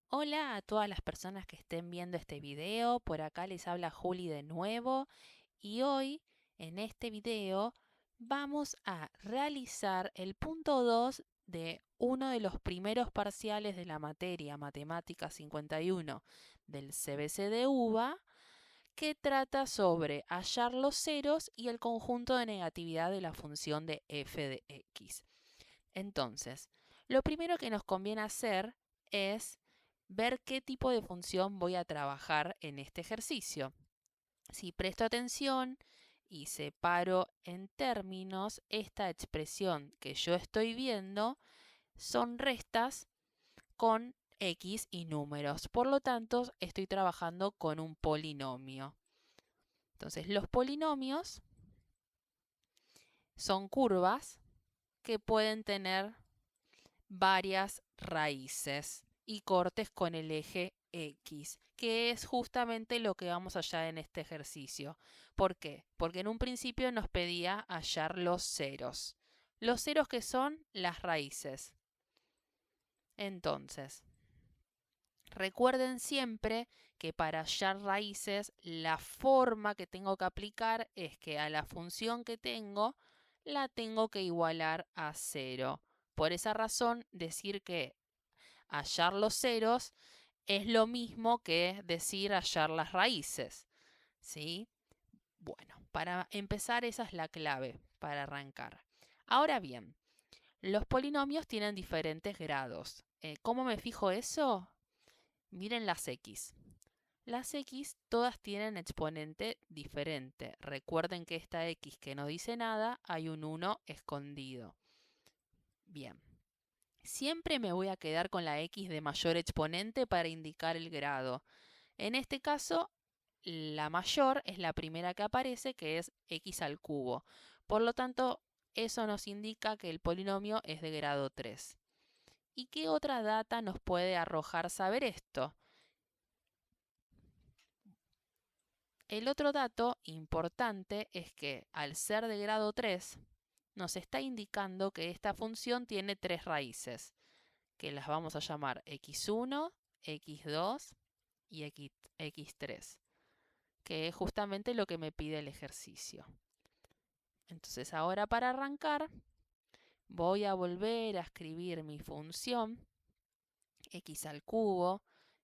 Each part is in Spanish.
Hola a todas las personas que estén viendo este video, por acá les habla Juli de nuevo y hoy en este video vamos a realizar el punto 2 de uno de los primeros parciales de la materia Matemática 51 del CBC de UBA que trata sobre hallar los ceros y el conjunto de negatividad de la función de f de x. Entonces, lo primero que nos conviene hacer es ver qué tipo de función voy a trabajar en este ejercicio. Si presto atención y separo en términos, esta expresión que yo estoy viendo son restas con x y números. Por lo tanto, estoy trabajando con un polinomio. Entonces, los polinomios son curvas que pueden tener varias raíces y cortes con el eje X, que es justamente lo que vamos a hallar en este ejercicio. ¿Por qué? Porque en un principio nos pedía hallar los ceros. Los ceros que son las raíces. Entonces, recuerden siempre que para hallar raíces, la forma que tengo que aplicar es que a la función que tengo, la tengo que igualar a cero. Por esa razón, decir que hallar los ceros es lo mismo que decir hallar las raíces, ¿sí? Bueno, para empezar esa es la clave para arrancar. Ahora bien, los polinomios tienen diferentes grados. ¿Cómo me fijo eso? Miren las x. Las x todas tienen exponente diferente. Recuerden que esta x que no dice nada, hay un 1 escondido. Bien. Siempre me voy a quedar con la x de mayor exponente para indicar el grado. En este caso, la mayor es la primera que aparece, que es x al cubo. Por lo tanto, eso nos indica que el polinomio es de grado 3. ¿Y qué otra data nos puede arrojar saber esto? El otro dato importante es que al ser de grado 3, nos está indicando que esta función tiene tres raíces, que las vamos a llamar x1, x2 y x3, que es justamente lo que me pide el ejercicio. Entonces ahora para arrancar voy a volver a escribir mi función x al cubo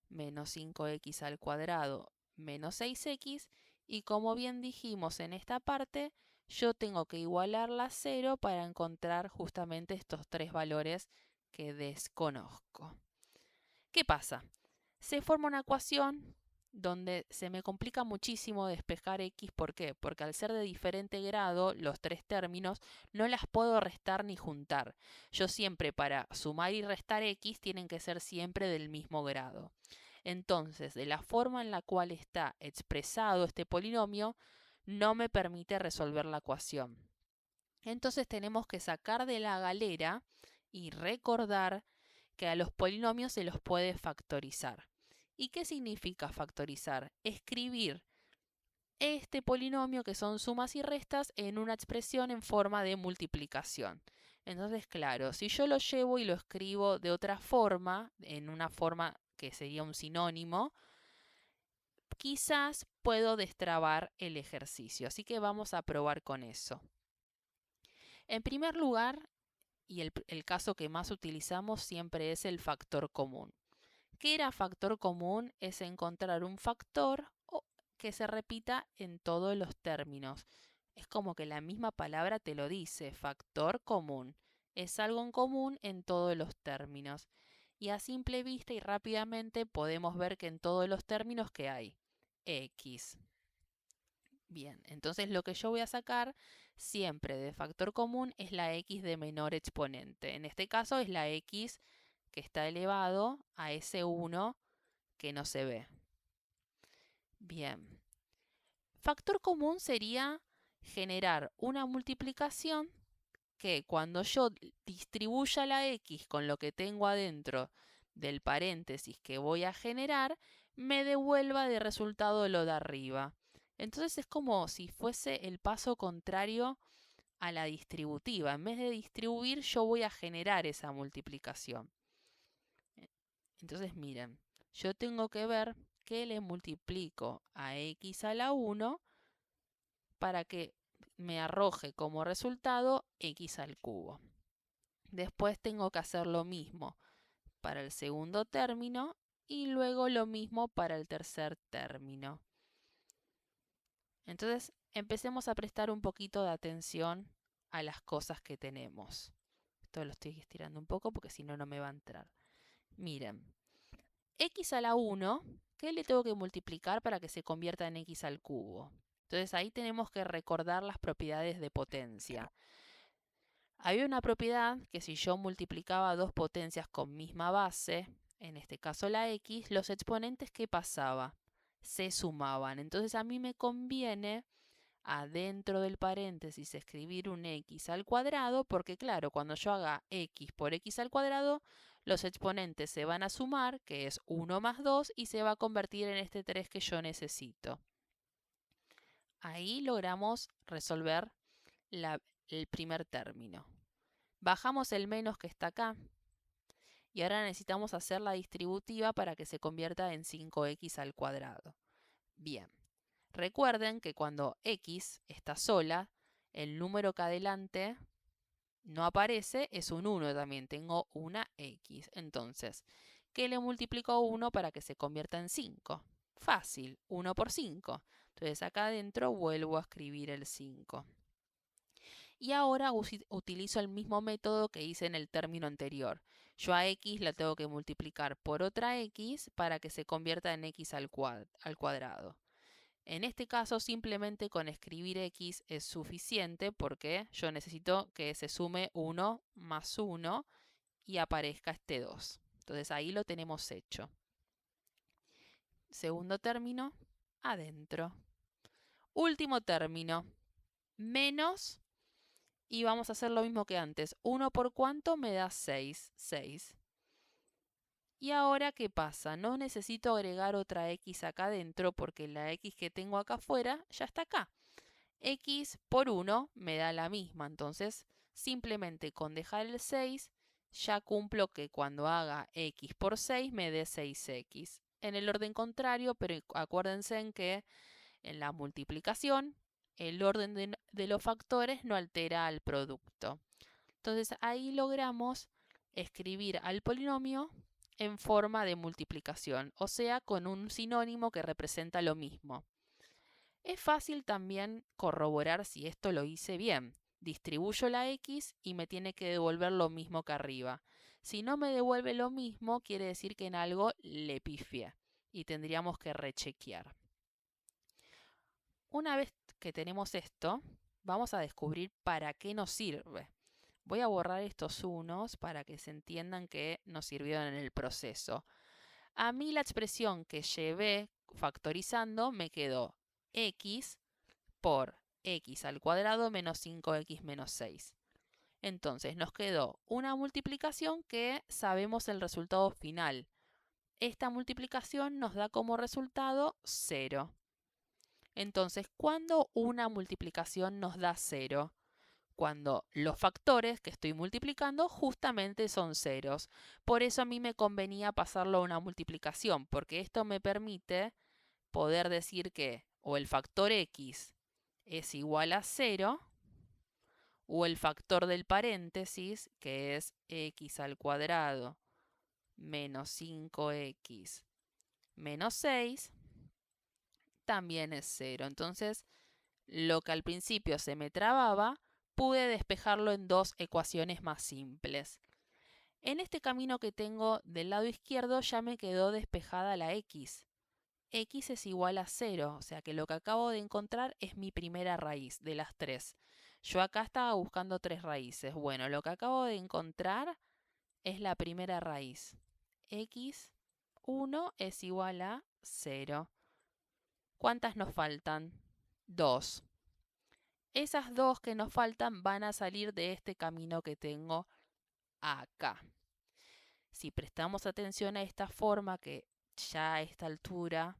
menos 5x al cuadrado menos 6x y como bien dijimos en esta parte, yo tengo que igualarla a 0 para encontrar justamente estos tres valores que desconozco. ¿Qué pasa? Se forma una ecuación donde se me complica muchísimo despejar x. ¿Por qué? Porque al ser de diferente grado, los tres términos no las puedo restar ni juntar. Yo siempre para sumar y restar x tienen que ser siempre del mismo grado. Entonces, de la forma en la cual está expresado este polinomio, no me permite resolver la ecuación. Entonces tenemos que sacar de la galera y recordar que a los polinomios se los puede factorizar. ¿Y qué significa factorizar? Escribir este polinomio, que son sumas y restas, en una expresión en forma de multiplicación. Entonces, claro, si yo lo llevo y lo escribo de otra forma, en una forma que sería un sinónimo, quizás puedo destrabar el ejercicio. Así que vamos a probar con eso. En primer lugar, y el caso que más utilizamos siempre es el factor común. ¿Qué era factor común? Es encontrar un factor que se repita en todos los términos. Es como que la misma palabra te lo dice, factor común. Es algo en común en todos los términos. Y a simple vista y rápidamente podemos ver que en todos los términos que hay x. Bien, entonces lo que yo voy a sacar siempre de factor común es la x de menor exponente. En este caso es la x que está elevado a ese 1 que no se ve. Bien. Factor común sería generar una multiplicación que cuando yo distribuya la x con lo que tengo adentro del paréntesis que voy a generar, me devuelva de resultado lo de arriba. Entonces es como si fuese el paso contrario a la distributiva. En vez de distribuir, yo voy a generar esa multiplicación. Entonces miren. yo tengo que ver qué le multiplico a x a la 1 para que me arroje como resultado x al cubo. Después tengo que hacer lo mismo para el segundo término y luego lo mismo para el tercer término. Entonces, empecemos a prestar un poquito de atención a las cosas que tenemos. Esto lo estoy estirando un poco porque si no, no me va a entrar. Miren, x a la 1, ¿qué le tengo que multiplicar para que se convierta en x al cubo? Entonces ahí tenemos que recordar las propiedades de potencia. Había una propiedad que si yo multiplicaba dos potencias con misma base, en este caso la x, los exponentes, ¿qué pasaba? Se sumaban. Entonces a mí me conviene adentro del paréntesis escribir un x al cuadrado, porque claro, cuando yo haga x por x al cuadrado, los exponentes se van a sumar, que es 1 más 2, y se va a convertir en este 3 que yo necesito. Ahí logramos resolver el primer término. Bajamos el menos que está acá. Y ahora necesitamos hacer la distributiva para que se convierta en 5x al cuadrado. Bien. Recuerden que cuando x está sola, el número que adelante no aparece es un 1 también. Tengo una x. Entonces, ¿qué le multiplico a 1 para que se convierta en 5? Fácil, 1 por 5. Entonces acá adentro vuelvo a escribir el 5. Y ahora utilizo el mismo método que hice en el término anterior. Yo a x la tengo que multiplicar por otra x para que se convierta en x al cuadrado. En este caso, simplemente con escribir x es suficiente porque yo necesito que se sume 1 más 1 y aparezca este 2. Entonces ahí lo tenemos hecho. Segundo término, adentro. Último término, menos. Y vamos a hacer lo mismo que antes. 1 por cuánto me da 6. 6. Y ahora, ¿qué pasa? No necesito agregar otra x acá adentro porque la x que tengo acá afuera ya está acá. X por 1 me da la misma. Entonces, simplemente con dejar el 6, ya cumplo que cuando haga x por 6 me dé 6x. En el orden contrario, pero acuérdense en que en la multiplicación el orden de los factores no altera al producto. Entonces ahí logramos escribir al polinomio en forma de multiplicación, o sea, con un sinónimo que representa lo mismo. Es fácil también corroborar si esto lo hice bien. Distribuyo la x y me tiene que devolver lo mismo que arriba. Si no me devuelve lo mismo, quiere decir que en algo le pifié y tendríamos que rechequear. Una vez que tenemos esto, vamos a descubrir para qué nos sirve. Voy a borrar estos unos para que se entiendan que nos sirvieron en el proceso. A mí la expresión que llevé factorizando me quedó x por x al cuadrado menos 5x menos 6. Entonces nos quedó una multiplicación que sabemos el resultado final. Esta multiplicación nos da como resultado 0. Entonces, ¿cuándo una multiplicación nos da 0? Cuando los factores que estoy multiplicando justamente son ceros. Por eso a mí me convenía pasarlo a una multiplicación, porque esto me permite poder decir que o el factor x es igual a 0, o el factor del paréntesis, que es x al cuadrado menos 5x menos 6, también es 0. Entonces, lo que al principio se me trababa, pude despejarlo en dos ecuaciones más simples. En este camino que tengo del lado izquierdo ya me quedó despejada la x. X es igual a 0, o sea que lo que acabo de encontrar es mi primera raíz de las tres. Yo acá estaba buscando tres raíces. Bueno, lo que acabo de encontrar es la primera raíz. X1 es igual a 0. ¿Cuántas nos faltan? 2. Esas dos que nos faltan van a salir de este camino que tengo acá. Si prestamos atención a esta forma que ya a esta altura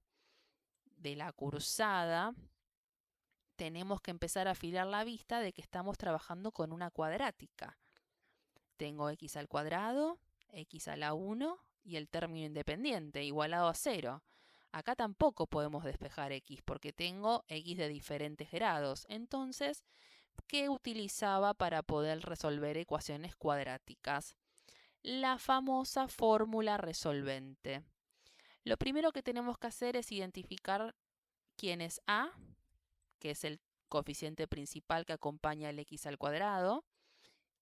de la cursada, tenemos que empezar a afilar la vista de que estamos trabajando con una cuadrática. Tengo x al cuadrado, x a la 1, y el término independiente igualado a 0. Acá tampoco podemos despejar x porque tengo x de diferentes grados. Entonces, ¿qué utilizaba para poder resolver ecuaciones cuadráticas? La famosa fórmula resolvente. Lo primero que tenemos que hacer es identificar quién es a, que es el coeficiente principal que acompaña el x al cuadrado,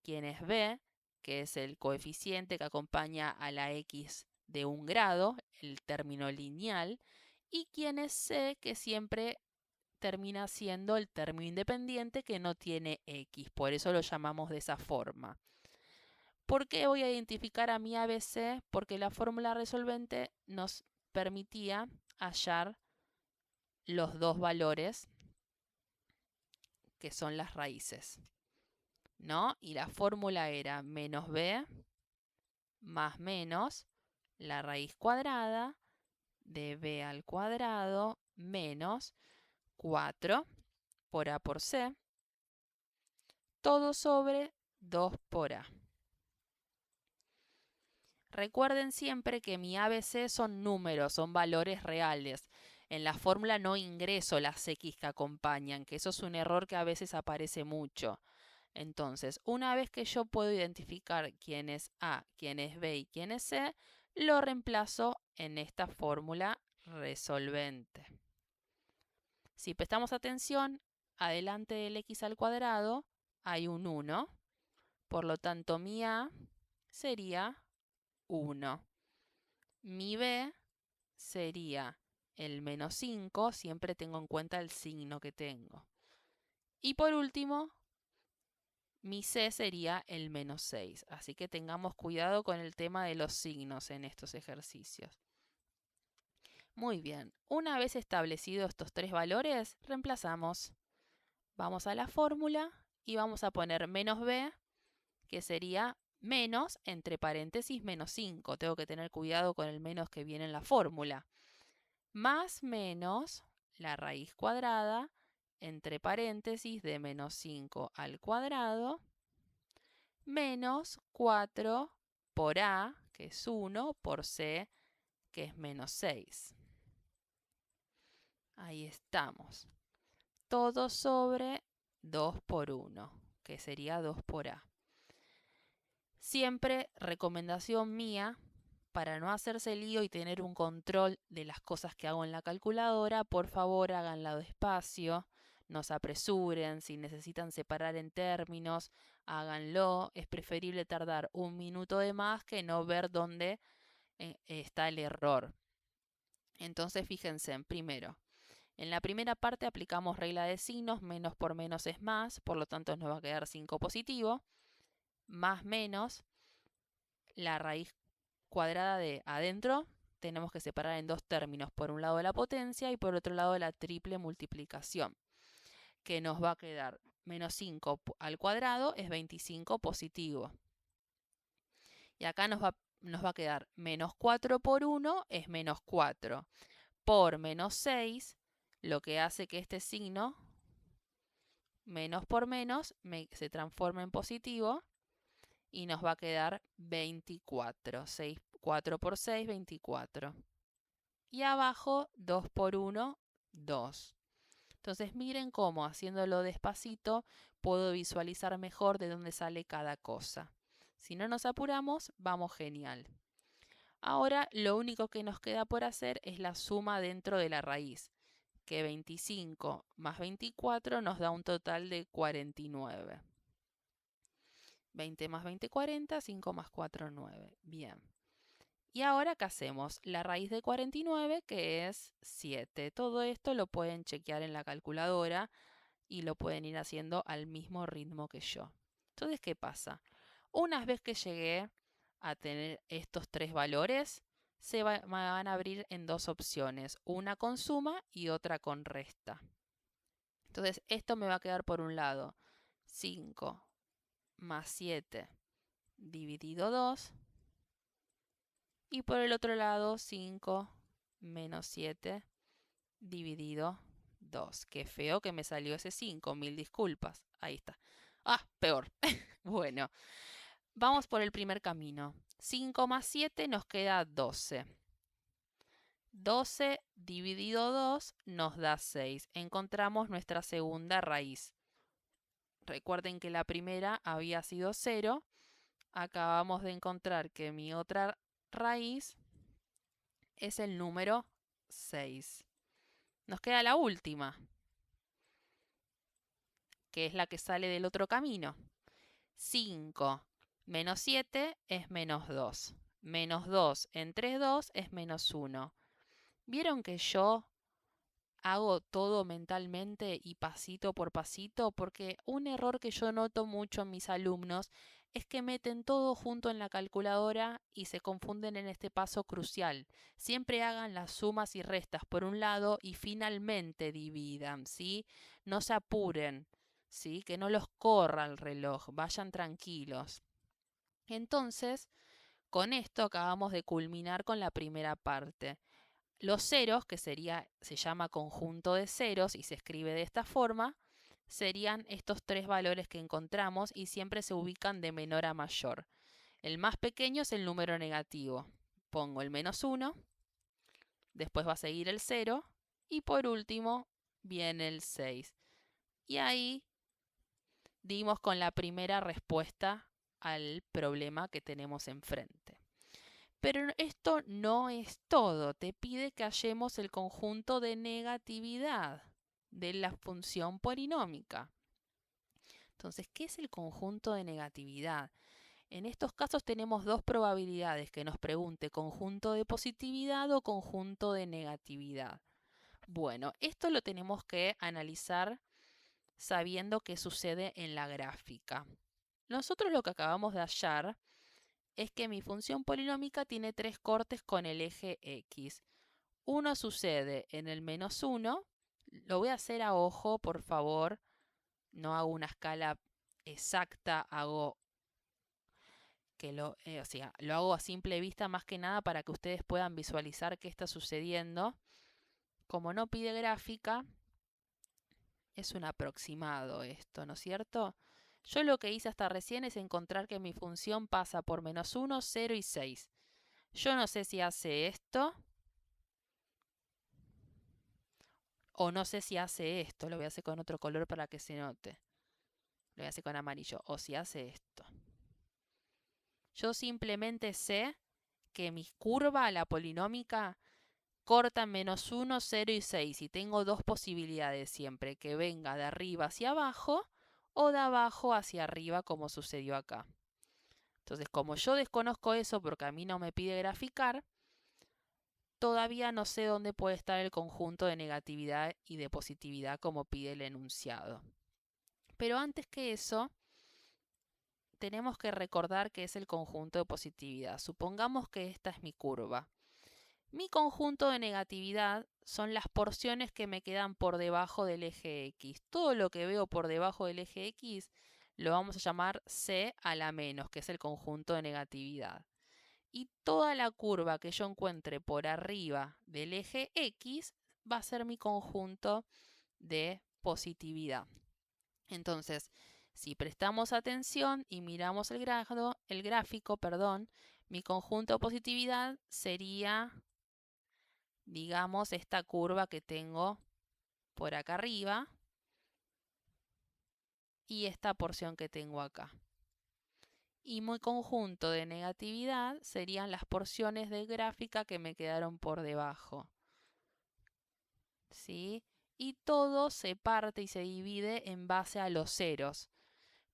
quién es b, que es el coeficiente que acompaña a la x de un grado, el término lineal, y quién es c, que siempre termina siendo el término independiente que no tiene x, por eso lo llamamos de esa forma. ¿Por qué voy a identificar a mi ABC? Porque la fórmula resolvente nos permitía hallar los dos valores que son las raíces, ¿no? Y la fórmula era menos b más menos la raíz cuadrada de b al cuadrado menos 4 por a por c, todo sobre 2 por a. Recuerden siempre que mi ABC son números, son valores reales. En la fórmula no ingreso las x que acompañan, que eso es un error que a veces aparece mucho. Entonces, una vez que yo puedo identificar quién es A, quién es B y quién es C, lo reemplazo en esta fórmula resolvente. Si prestamos atención, adelante del x al cuadrado hay un 1, por lo tanto mi A sería 1. Mi B sería el menos 5, siempre tengo en cuenta el signo que tengo. Y por último, mi C sería el menos 6. Así que tengamos cuidado con el tema de los signos en estos ejercicios. Muy bien, una vez establecidos estos tres valores, reemplazamos. Vamos a la fórmula y vamos a poner menos B, que sería menos, entre paréntesis, menos 5. Tengo que tener cuidado con el menos que viene en la fórmula. Más menos la raíz cuadrada, entre paréntesis, de menos 5 al cuadrado, menos 4 por a, que es 1, por c, que es menos 6. Ahí estamos. Todo sobre 2 por 1, que sería 2 por a. Siempre recomendación mía, para no hacerse lío y tener un control de las cosas que hago en la calculadora, por favor háganlo despacio, no se apresuren, si necesitan separar en términos, háganlo. Es preferible tardar un minuto de más que no ver dónde está el error. Entonces fíjense, primero, en la primera parte aplicamos regla de signos, menos por menos es más, por lo tanto nos va a quedar 5 positivo, más menos la raíz cuadrada de adentro, tenemos que separar en dos términos, por un lado la potencia y por otro lado la triple multiplicación, que nos va a quedar menos 5 al cuadrado es 25 positivo. Y acá nos va a quedar menos 4 por 1 es menos 4. Por menos 6, lo que hace que este signo, menos por menos, se transforme en positivo y nos va a quedar 24. 4 por 6, 24. Y abajo, 2 por 1, 2. Entonces miren cómo, haciéndolo despacito, puedo visualizar mejor de dónde sale cada cosa. Si no nos apuramos, vamos genial. Ahora lo único que nos queda por hacer es la suma dentro de la raíz, que 25 más 24 nos da un total de 49. 20 más 20, 40, 5 más 4, 9. Bien. Y ahora, ¿qué hacemos? La raíz de 49, que es 7. Todo esto lo pueden chequear en la calculadora y lo pueden ir haciendo al mismo ritmo que yo. Entonces, ¿qué pasa? Una vez que llegué a tener estos tres valores, me van a abrir en dos opciones, una con suma y otra con resta. Entonces, esto me va a quedar por un lado 5 más 7 dividido 2. Y por el otro lado, 5 menos 7 dividido 2. Qué feo que me salió ese 5, mil disculpas. Ahí está. Ah, peor. Bueno, vamos por el primer camino. 5 más 7 nos queda 12. 12 dividido 2 nos da 6. Encontramos nuestra segunda raíz. Recuerden que la primera había sido 0. Acabamos de encontrar que mi otra raíz es el número 6. Nos queda la última, que es la que sale del otro camino. 5 menos 7 es menos 2. Menos 2 entre 2 es menos 1. ¿Vieron que yo hago todo mentalmente y pasito por pasito? Porque un error que yo noto mucho en mis alumnos es que meten todo junto en la calculadora y se confunden en este paso crucial. Siempre hagan las sumas y restas por un lado y finalmente dividan, ¿sí? No se apuren, ¿sí? Que no los corra el reloj, vayan tranquilos. Entonces, con esto acabamos de culminar con la primera parte. Los ceros, que se llama conjunto de ceros y se escribe de esta forma, serían estos tres valores que encontramos y siempre se ubican de menor a mayor. El más pequeño es el número negativo. Pongo el menos 1, después va a seguir el 0 y por último viene el 6. Y ahí dimos con la primera respuesta al problema que tenemos enfrente. Pero esto no es todo. Te pide que hallemos el conjunto de negatividad de la función polinómica. Entonces, ¿qué es el conjunto de negatividad? En estos casos tenemos dos probabilidades que nos pregunte conjunto de positividad o conjunto de negatividad. Bueno, esto lo tenemos que analizar sabiendo qué sucede en la gráfica. Nosotros lo que acabamos de hallar es que mi función polinómica tiene tres cortes con el eje X. Uno sucede en el menos 1. Lo voy a hacer a ojo, por favor. No hago una escala exacta, hago que lo hago a simple vista más que nada para que ustedes puedan visualizar qué está sucediendo. Como no pide gráfica, es un aproximado esto, ¿no es cierto? Yo lo que hice hasta recién es encontrar que mi función pasa por menos 1, 0 y 6. Yo no sé si hace esto o no sé si hace esto. Lo voy a hacer con otro color para que se note. Lo voy a hacer con amarillo. O si hace esto. Yo simplemente sé que mi curva, la polinómica, corta en menos 1, 0 y 6. Y tengo dos posibilidades siempre. Que venga de arriba hacia abajo o de abajo hacia arriba como sucedió acá. Entonces, como yo desconozco eso porque a mí no me pide graficar, todavía no sé dónde puede estar el conjunto de negatividad y de positividad como pide el enunciado. Pero antes que eso, tenemos que recordar que es el conjunto de positividad. Supongamos que esta es mi curva. Mi conjunto de negatividad son las porciones que me quedan por debajo del eje X. Todo lo que veo por debajo del eje X lo vamos a llamar C a la menos, que es el conjunto de negatividad. Y toda la curva que yo encuentre por arriba del eje X va a ser mi conjunto de positividad. Entonces, si prestamos atención y miramos el gráfico, mi conjunto de positividad sería, digamos, esta curva que tengo por acá arriba y esta porción que tengo acá. Y mi conjunto de negatividad serían las porciones de gráfica que me quedaron por debajo. ¿Sí? Y todo se parte y se divide en base a los ceros.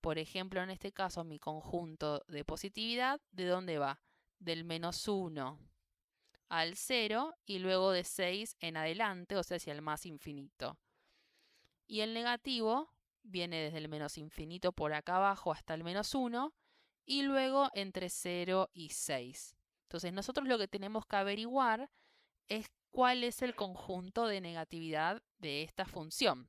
Por ejemplo, en este caso, mi conjunto de positividad, ¿de dónde va? Del menos 1 al 0 y luego de 6 en adelante, o sea, hacia el más infinito. Y el negativo viene desde el menos infinito por acá abajo hasta el menos 1 y luego entre 0 y 6. Entonces nosotros lo que tenemos que averiguar es cuál es el conjunto de negatividad de esta función.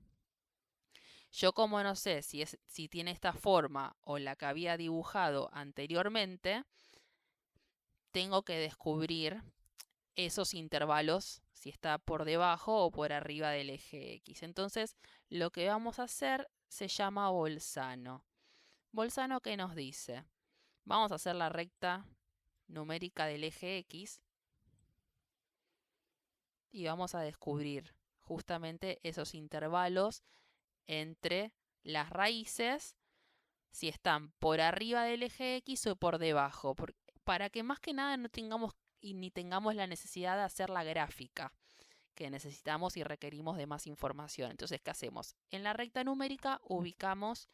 Yo como no sé si tiene esta forma o la que había dibujado anteriormente, tengo que descubrir esos intervalos, si está por debajo o por arriba del eje X. Entonces, lo que vamos a hacer se llama Bolzano. Bolzano, ¿qué nos dice? Vamos a hacer la recta numérica del eje X y vamos a descubrir justamente esos intervalos entre las raíces, si están por arriba del eje X o por debajo, para que más que nada no tengamos ni tengamos la necesidad de hacer la gráfica que necesitamos y requerimos de más información. Entonces, ¿qué hacemos? En la recta numérica ubicamos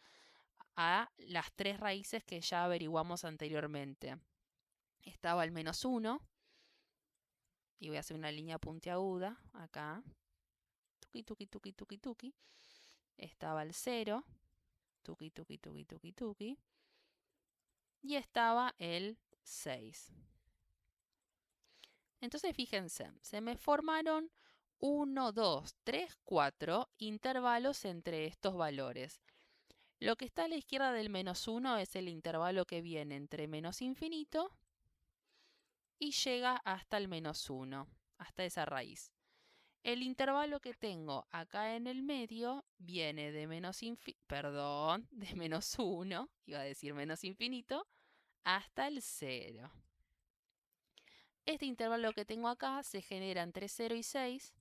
a las tres raíces que ya averiguamos anteriormente. Estaba el -1, y voy a hacer una línea puntiaguda acá. Tuki, tuki, tuki, tuki, tuki. Estaba el 0. Tuki, tuki, tuki, tuki, tuki. Y estaba el 6. Entonces, fíjense, se me formaron 1, 2, 3, 4 intervalos entre estos valores. Lo que está a la izquierda del -1 es el intervalo que viene entre menos infinito y llega hasta el -1, hasta esa raíz. El intervalo que tengo acá en el medio viene de de -1, iba a decir menos infinito, hasta el 0. Este intervalo que tengo acá se genera entre 0 y 6.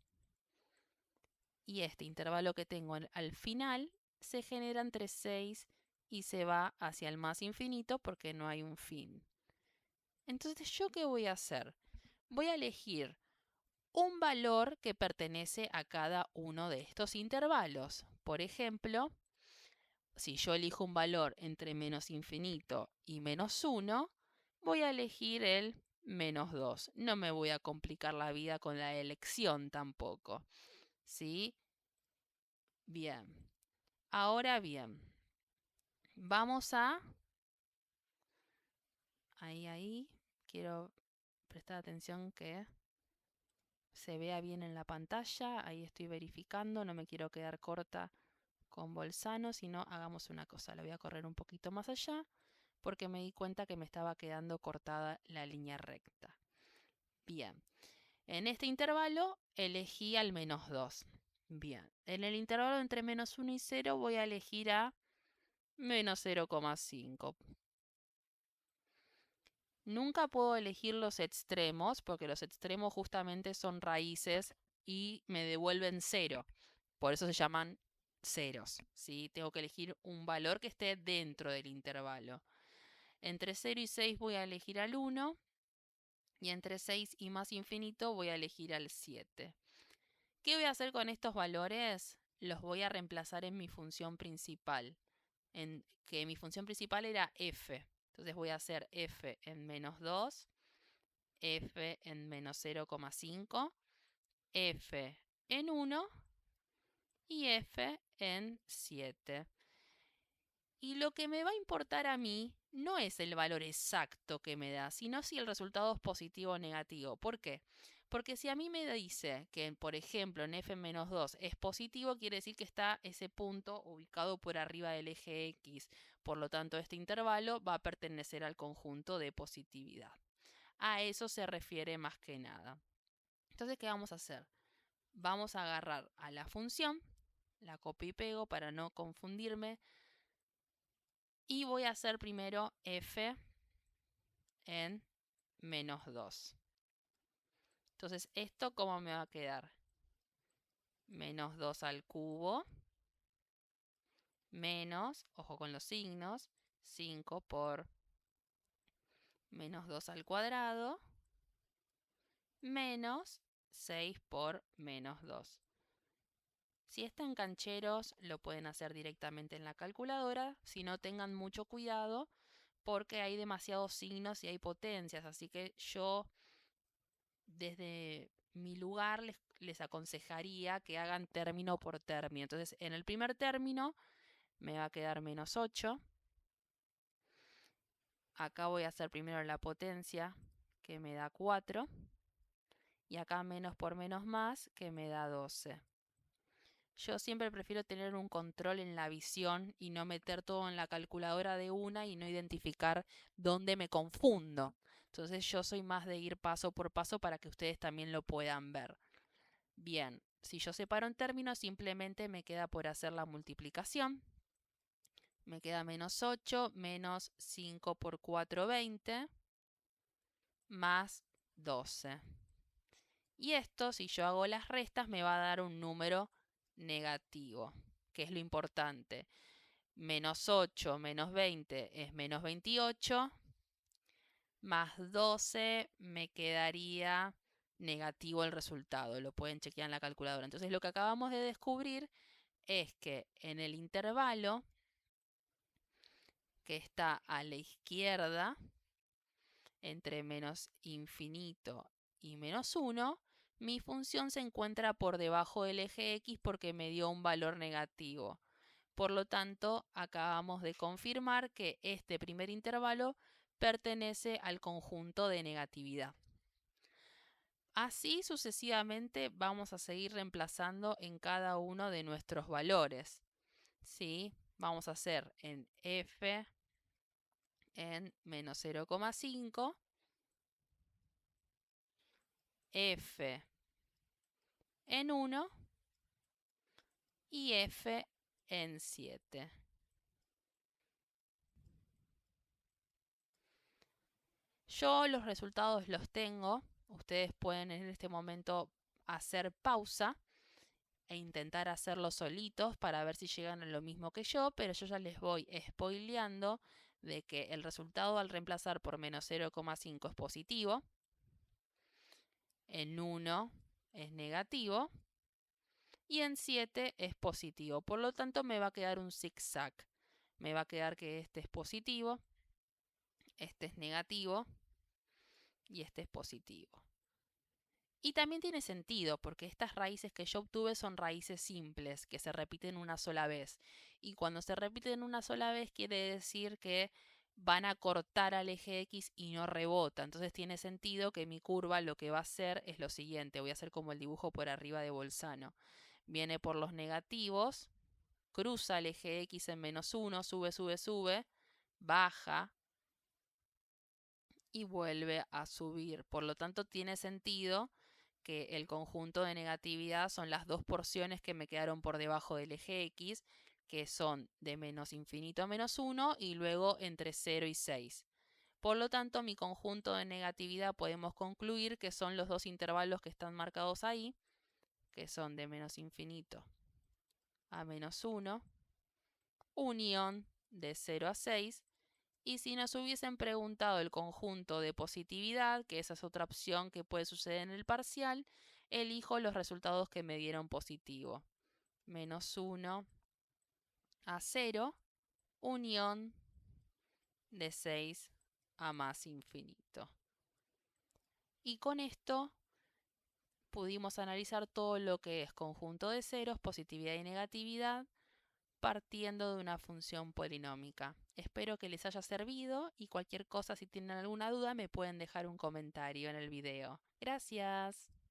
Y este intervalo que tengo al final se genera entre 6 y se va hacia el más infinito porque no hay un fin. Entonces, ¿yo qué voy a hacer? Voy a elegir un valor que pertenece a cada uno de estos intervalos. Por ejemplo, si yo elijo un valor entre menos infinito y -1, voy a elegir el -2. No me voy a complicar la vida con la elección tampoco. ¿Sí? Bien. Ahora bien, vamos a... Ahí. Quiero prestar atención que se vea bien en la pantalla. Ahí estoy verificando. No me quiero quedar corta con Bolzano, sino hagamos una cosa. La voy a correr un poquito más allá porque me di cuenta que me estaba quedando cortada la línea recta. Bien. En este intervalo elegí al -2. Bien. En el intervalo entre -1 y 0 voy a elegir a -0,5. Nunca puedo elegir los extremos porque los extremos justamente son raíces y me devuelven 0. Por eso se llaman ceros, ¿sí? Tengo que elegir un valor que esté dentro del intervalo. Entre 0 y 6 voy a elegir al 1 y entre 6 y más infinito voy a elegir al 7. ¿Qué voy a hacer con estos valores? Los voy a reemplazar en mi función principal, que mi función principal era f. Entonces voy a hacer f en -2, f en -0,5, f en 1 y f en 7. Y lo que me va a importar a mí no es el valor exacto que me da, sino si el resultado es positivo o negativo. ¿Por qué? Porque si a mí me dice que, por ejemplo, en f-2 es positivo, quiere decir que está ese punto ubicado por arriba del eje X. Por lo tanto, este intervalo va a pertenecer al conjunto de positividad. A eso se refiere más que nada. Entonces, ¿qué vamos a hacer? Vamos a agarrar a la función, la copio y pego para no confundirme, y voy a hacer primero f en -2. Entonces, ¿esto cómo me va a quedar? -2 al cubo menos, ojo con los signos, 5 por -2 al cuadrado menos 6 por -2. Si están cancheros, lo pueden hacer directamente en la calculadora. Si no, tengan mucho cuidado porque hay demasiados signos y hay potencias. Así que yo, desde mi lugar, les aconsejaría que hagan término por término. Entonces, en el primer término me va a quedar -8. Acá voy a hacer primero la potencia, que me da 4. Y acá menos por menos más, que me da 12. Yo siempre prefiero tener un control en la visión y no meter todo en la calculadora de una y no identificar dónde me confundo. Entonces yo soy más de ir paso por paso para que ustedes también lo puedan ver. Bien, si yo separo en términos, simplemente me queda por hacer la multiplicación. Me queda -8 menos 5 por 4, 20. más 12. Y esto, si yo hago las restas, me va a dar un número negativo, que es lo importante. Menos 8 menos 20 es menos 28, más 12 me quedaría negativo el resultado. Lo pueden chequear en la calculadora. Entonces lo que acabamos de descubrir es que en el intervalo que está a la izquierda, entre menos infinito y menos 1, mi función se encuentra por debajo del eje X porque me dio un valor negativo. Por lo tanto, acabamos de confirmar que este primer intervalo pertenece al conjunto de negatividad. Así sucesivamente vamos a seguir reemplazando en cada uno de nuestros valores. ¿Sí? Vamos a hacer en f en menos 0,5, f en 1 y f en 7. Yo los resultados los tengo. Ustedes pueden en este momento hacer pausa e intentar hacerlo solitos para ver si llegan a lo mismo que yo, pero yo ya les voy spoileando de que el resultado al reemplazar por menos 0,5 es positivo, en 1 es negativo y en 7 es positivo. Por lo tanto me va a quedar un zigzag. Me va a quedar que este es positivo, este es negativo y este es positivo. Y también tiene sentido porque estas raíces que yo obtuve son raíces simples, que se repiten una sola vez. Y cuando se repiten una sola vez quiere decir que van a cortar al eje X y no rebota. Entonces tiene sentido que mi curva lo que va a hacer es lo siguiente. Voy a hacer como el dibujo por arriba de Bolzano. Viene por los negativos, cruza el eje X en menos 1, sube, sube, sube, baja y vuelve a subir. Por lo tanto tiene sentido que el conjunto de negatividad son las dos porciones que me quedaron por debajo del eje X, que son de menos infinito a menos 1 y luego entre 0 y 6. Por lo tanto, mi conjunto de negatividad podemos concluir que son los dos intervalos que están marcados ahí, que son de menos infinito a menos 1, unión de 0 a 6, y si nos hubiesen preguntado el conjunto de positividad, que esa es otra opción que puede suceder en el parcial, elijo los resultados que me dieron positivo. Menos 1 a 0, unión de 6 a más infinito. Y con esto pudimos analizar todo lo que es conjunto de ceros, positividad y negatividad, partiendo de una función polinómica. Espero que les haya servido y cualquier cosa, si tienen alguna duda, me pueden dejar un comentario en el video. Gracias.